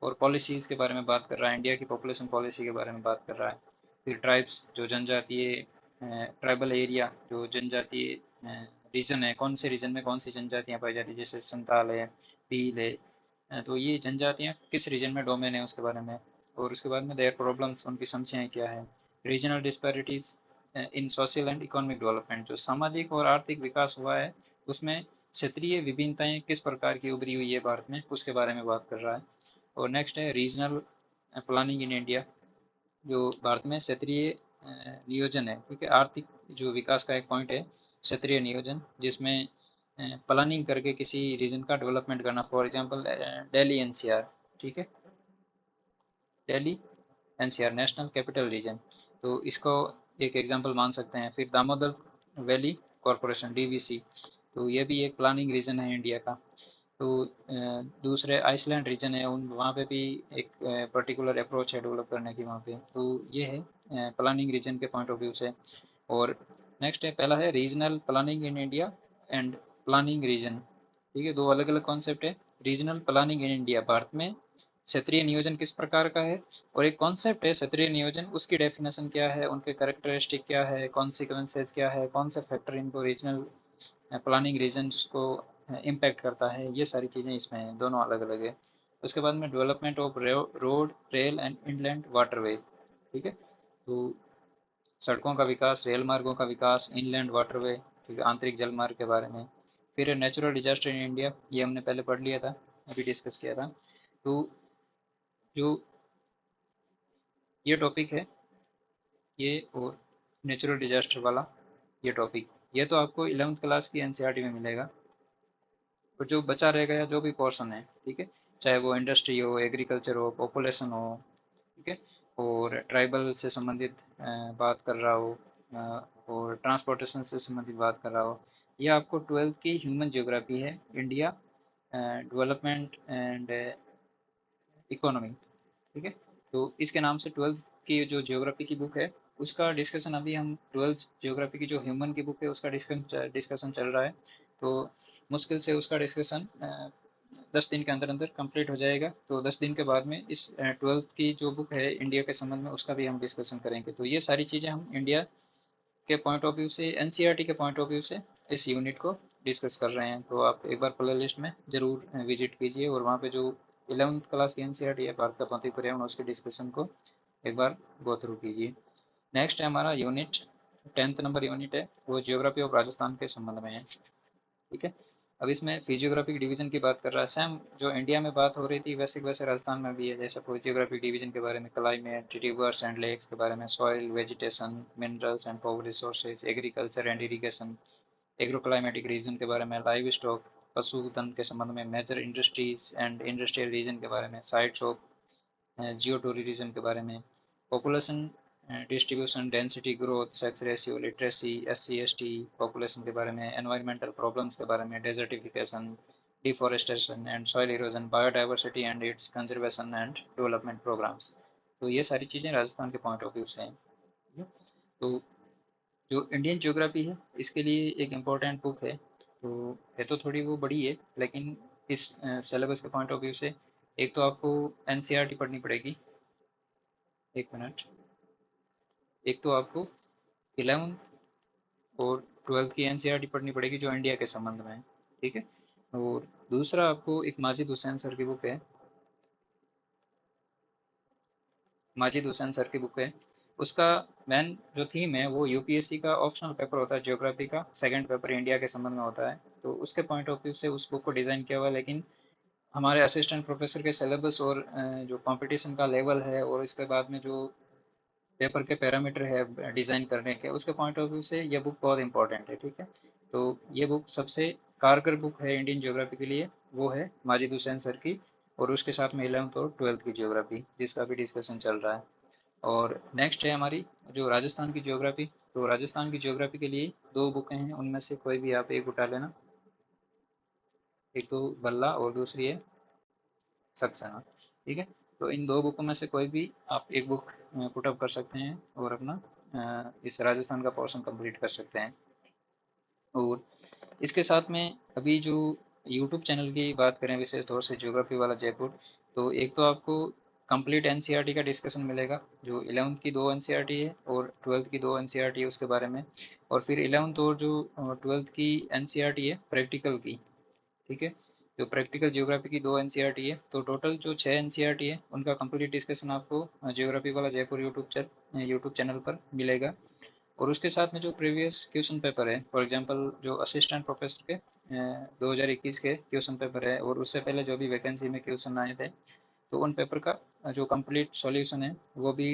और पॉलिसीज़ के बारे में बात कर रहा है, इंडिया की पॉपुलेशन पॉलिसी के बारे में बात कर रहा है। फिर ट्राइब्स, जो जनजातीय ट्राइबल एरिया, जो जनजातीय रीजन है, कौन से रीजन में कौन सी जनजातियाँ पाई जाती है, जैसे संताल है, भील है। तो ये जनजातियाँ किस रीजन में डोमेन है उसके बारे में। और उसके बाद में देयर प्रॉब्लम्स, उनकी समस्याएं क्या है। Regional disparities in social and economic development, जो सामाजिक और आर्थिक विकास हुआ है उसमें क्षेत्रीय विभिन्नताएं किस प्रकार की उभरी हुई है भारत में, उसके बारे में बात कर रहा है। और नेक्स्ट है रीजनल प्लानिंग इन इंडिया, जो भारत में क्षेत्रीय नियोजन है, ठीक है। आर्थिक जो विकास का एक पॉइंट है क्षेत्रीय नियोजन, जिसमें प्लानिंग करके किसी रीजन का डेवलपमेंट करना। फॉर एग्जांपल दिल्ली एनसीआर, ठीक है, Delhi NCR national capital region, तो इसको एक एग्जांपल मान सकते हैं। फिर दामोदर वैली कॉरपोरेशन, डीवीसी, तो ये भी एक प्लानिंग रीजन है इंडिया का। तो दूसरे आइसलैंड रीजन है उन वहाँ पे भी एक पर्टिकुलर अप्रोच है डेवलप करने की वहाँ पे। तो ये है प्लानिंग रीजन के पॉइंट ऑफ व्यू से। और नेक्स्ट है, पहला है regional planning in India and planning region. ठीक है, दो अलग अलग कॉन्सेप्ट है। Regional planning in India, Bharat में क्षेत्रीय नियोजन किस प्रकार का है, और एक कॉन्सेप्ट है क्षेत्रीय नियोजन, उसकी डेफिनेशन क्या है, उनके करेक्टरिस्टिक क्या है, कॉन्सिक्वेंसेज क्या है, कौन से फैक्टर इनको रीजनल प्लानिंग रीजन्स को इम्पैक्ट करता है, ये सारी चीज़ें इसमें हैं, दोनों अलग अलग है। उसके बाद में development of road rail and inland waterway. ठीक है, तो सड़कों का विकास, रेल मार्गों का विकास, इनलैंड वाटरवे, ठीक है, आंतरिक जल मार्ग के बारे में। फिर नेचुरल डिजास्टर इन इंडिया, ये हमने पहले पढ़ लिया था, अभी डिस्कस किया था। तो जो ये टॉपिक है, ये और नेचुरल डिजास्टर वाला ये टॉपिक, ये तो आपको 11वीं क्लास की एनसीईआरटी में मिलेगा। और जो बचा रह गया जो भी पोर्शन है, ठीक है, चाहे वो इंडस्ट्री हो, एग्रीकल्चर हो, पॉपुलेशन हो, ठीक है, और ट्राइबल से संबंधित बात कर रहा हो, और ट्रांसपोर्टेशन से संबंधित बात कर रहा हो, ये आपको 12वीं की ह्यूमन ज्योग्राफी है, इंडिया डेवलपमेंट एंड इकोनॉमी। ठीक है, तो इसके नाम से 12वीं की जो ज्योग्राफी की बुक है उसका डिस्कशन, अभी हम 12वीं ज्योग्राफी की जो ह्यूमन की बुक है उसका डिस्कशन चल रहा है। तो मुश्किल से उसका डिस्कशन 10 दिन के अंदर अंदर कंप्लीट हो जाएगा। तो 10 दिन के बाद में इस 12वीं की जो बुक है इंडिया के संबंध में उसका भी हम डिस्कशन करेंगे। तो ये सारी चीज़ें हम इंडिया के पॉइंट ऑफ व्यू से, एनसीईआरटी के पॉइंट ऑफ व्यू से इस यूनिट को डिस्कस कर रहे हैं। तो आप एक बार प्ले लिस्ट में जरूर विजिट कीजिए और वहाँ पे जो 11वीं क्लास की एनसीईआरटी है भारत का भौतिक पर्यावरण, उसके डिस्कशन को एक बार गो थ्रू कीजिए। नेक्स्ट है हमारा यूनिट, 10th नंबर यूनिट है, वो जियोग्राफी ऑफ राजस्थान के संबंध में है। ठीक है, अब इसमें फिजियोग्राफिक डिवीजन की बात कर रहा है। सेम जो इंडिया में बात हो रही थी वैसे वैसे राजस्थान में भी है। जैसे फिजियोग्राफिक डिवीजन के बारे में क्लाइमेट, रिवर्स एंड लेक्स के बारे में, soil, vegetation, minerals and power resources, agriculture and irrigation, agro climatic region के बारे में, लाइव स्टॉक, पशुधन के संबंध में, major industries and industrial region के बारे में, साइट्स ऑफ जियो टूरिज्म के बारे में, population distribution, density, growth, sex ratio, literacy, SC ST population के बारे में, एनवायरमेंटल प्रॉब्लम्स के बारे में, desertification, deforestation and soil erosion, biodiversity and its conservation and development programmes. तो ये सारी चीज़ें राजस्थान के पॉइंट ऑफ व्यू से हैं। तो जो इंडियन ज्योग्राफी है इसके लिए एक इम्पोर्टेंट बुक है। तो है तो थोड़ी वो बड़ी है, लेकिन इस सिलेबस के पॉइंट ऑफ व्यू से एक तो आपको एनसीईआरटी पढ़नी पड़ेगी, एक मिनट, एक तो आपको 11th और 12th की एनसीईआरटी पढ़नी पड़ेगी जो इंडिया के संबंध में है। ठीक है, और दूसरा आपको एक माजिद हुसैन सर की बुक है, माजिद हुसैन सर की बुक है, उसका मेन जो थीम है वो यूपीएससी का ऑप्शनल पेपर होता है ज्योग्राफी का, सेकंड पेपर इंडिया के संबंध में होता है। तो उसके पॉइंट ऑफ व्यू से उस बुक को डिज़ाइन किया हुआ है। लेकिन हमारे असिस्टेंट प्रोफेसर के सिलेबस और जो कंपटीशन का लेवल है और इसके बाद में जो पेपर के पैरामीटर है डिज़ाइन करने के, उसके पॉइंट ऑफ व्यू से ये बुक बहुत इंपॉर्टेंट है। ठीक है, तो ये बुक सबसे कारगर बुक है इंडियन ज्योग्राफी के लिए, वो है माजिद हुसैन सर की। और उसके साथ में 11th और 12th की ज्योग्राफी जिसका भी डिस्कशन चल रहा है। और नेक्स्ट है हमारी जो राजस्थान की ज्योग्राफी। तो राजस्थान की ज्योग्राफी के लिए दो बुकें हैं, उनमें से कोई भी आप एक उठा लेना। एक तो बल्ला और दूसरी है सक्सेना। ठीक है, तो इन दो बुकों में से कोई भी आप एक बुक पुटअप कर सकते हैं और अपना इस राजस्थान का पोर्शन कंप्लीट कर सकते हैं। और इसके साथ में अभी जो यूट्यूब चैनल की बात करें विशेष तौर से ज्योग्राफी वाला जयपुर, तो एक तो आपको कंप्लीट एनसीईआरटी का डिस्कशन मिलेगा, जो 11th की दो एनसीईआरटी है और 12th की दो एनसीईआरटी है उसके बारे में। और फिर 11th और जो 12th की एनसीईआरटी है प्रैक्टिकल की। ठीक है, जो प्रैक्टिकल ज्योग्राफी की दो एनसीईआरटी है, तो टोटल जो 6 एनसीईआरटी है उनका कंप्लीट डिस्कशन आपको ज्योग्राफी वाला जयपुर यूट्यूब चैनल पर मिलेगा। और उसके साथ में जो प्रीवियस क्वेश्चन पेपर है, फॉर एग्जांपल जो असिस्टेंट प्रोफेसर के 2021 के क्वेश्चन पेपर है और उससे पहले जो भी वैकेंसी में क्वेश्चन आए थे, तो उन पेपर का जो कंप्लीट सॉल्यूशन है वो भी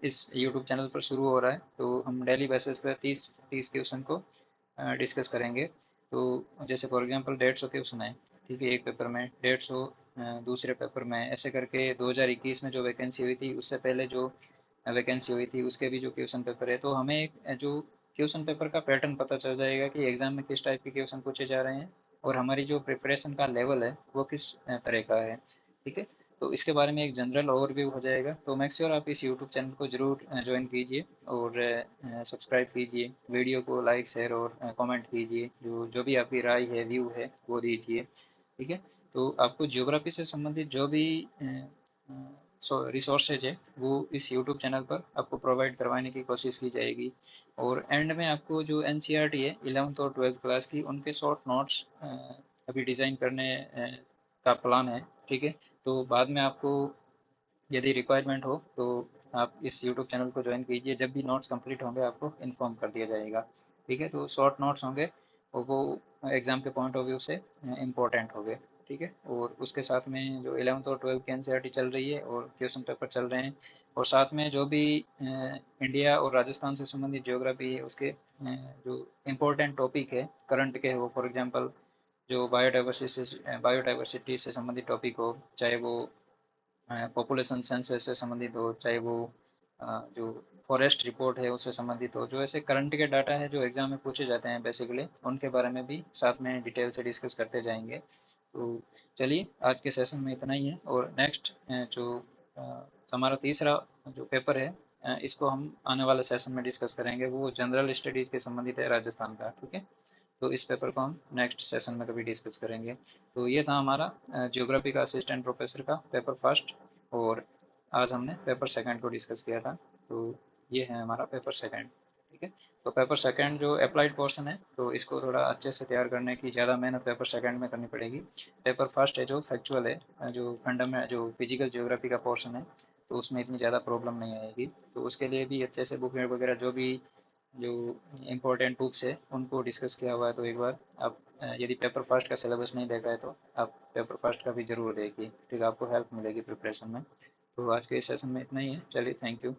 इस यूट्यूब चैनल पर शुरू हो रहा है। तो हम डेली बेसिस पे 30 क्वेश्चन को डिस्कस करेंगे। तो जैसे फॉर एग्जांपल 150 क्वेश्चन है, ठीक है, एक पेपर में 150, दूसरे पेपर में, ऐसे करके 2021 में जो वैकेंसी हुई थी उससे पहले जो वैकेंसी हुई थी उसके भी जो क्वेश्चन पेपर है, तो हमें एक जो क्वेश्चन पेपर का पैटर्न पता चल जाएगा कि एग्जाम में किस टाइप के क्वेश्चन पूछे जा रहे हैं और हमारी जो प्रिपरेशन का लेवल है वो किस तरह का है। ठीक है, तो इसके बारे में एक जनरल ओवरव्यू हो जाएगा। तो मेक श्योर आप इस यूट्यूब चैनल को जरूर ज्वाइन कीजिए और सब्सक्राइब कीजिए, वीडियो को लाइक शेयर और कमेंट कीजिए, जो जो भी आपकी राय है व्यू है वो दीजिए। ठीक है, तो आपको ज्योग्राफी से संबंधित जो भी रिसोर्सेज है वो इस यूट्यूब चैनल पर आपको प्रोवाइड करवाने की कोशिश की जाएगी। और एंड में आपको जो एनसीईआरटी है 11th और 12th क्लास की, उनके शॉर्ट नोट्स अभी डिज़ाइन करने का प्लान है। ठीक है, तो बाद में आपको यदि रिक्वायरमेंट हो तो आप इस यूट्यूब चैनल को ज्वाइन कीजिए, जब भी नोट्स कंप्लीट होंगे आपको इन्फॉर्म कर दिया जाएगा। ठीक है, तो शॉर्ट नोट्स होंगे और वो एग्ज़ाम के पॉइंट ऑफ व्यू से इम्पोर्टेंट होंगे। ठीक है, और उसके साथ में जो 11th और 12th की एनसीईआरटी चल रही है और क्वेश्चन पेपर चल रहे हैं, और साथ में जो भी इंडिया और राजस्थान से संबंधित ज्योग्राफी है उसके जो इम्पोर्टेंट टॉपिक है करंट के हो, फॉर एग्जांपल जो बायोडाइवर्सिटी से संबंधित टॉपिक हो, चाहे वो पॉपुलेशन सेंसस से संबंधित हो, चाहे वो जो फॉरेस्ट रिपोर्ट है उससे संबंधित हो, जो ऐसे करंट के डाटा है जो एग्जाम में पूछे जाते हैं बेसिकली, उनके बारे में भी साथ में डिटेल से डिस्कस करते जाएंगे। तो चलिए, आज के सेशन में इतना ही है, और नेक्स्ट जो हमारा तीसरा जो पेपर है इसको हम आने वाले सेशन में डिस्कस करेंगे, वो जनरल स्टडीज के संबंधित है राजस्थान का। ठीक है, तो इस पेपर को हम नेक्स्ट सेशन में कभी डिस्कस करेंगे। तो ये था हमारा ज्योग्राफी का असिस्टेंट प्रोफेसर का पेपर फर्स्ट, और आज हमने पेपर सेकंड को डिस्कस किया था। तो ये है हमारा पेपर सेकंड। ठीक है, तो पेपर सेकंड जो अप्लाइड पोर्शन है, तो इसको थोड़ा अच्छे से तैयार करने की ज़्यादा मेहनत पेपर सेकंड में करनी पड़ेगी। पेपर फर्स्ट है जो फैक्चुअल है, जो फंडामेंट जो फिजिकल ज्योग्राफी का पोर्शन है, तो उसमें इतनी ज़्यादा प्रॉब्लम नहीं आएगी। तो उसके लिए भी अच्छे से बुक वगैरह जो इम्पोर्टेंट बुक्स है उनको डिस्कस किया हुआ है। तो एक बार आप यदि पेपर फर्स्ट का सिलेबस नहीं देखा है तो आप पेपर फर्स्ट का भी जरूर देखिए। ठीक है, आपको हेल्प मिलेगी प्रिपरेशन में। तो आज के इस सेशन में इतना ही है, चलिए, थैंक यू।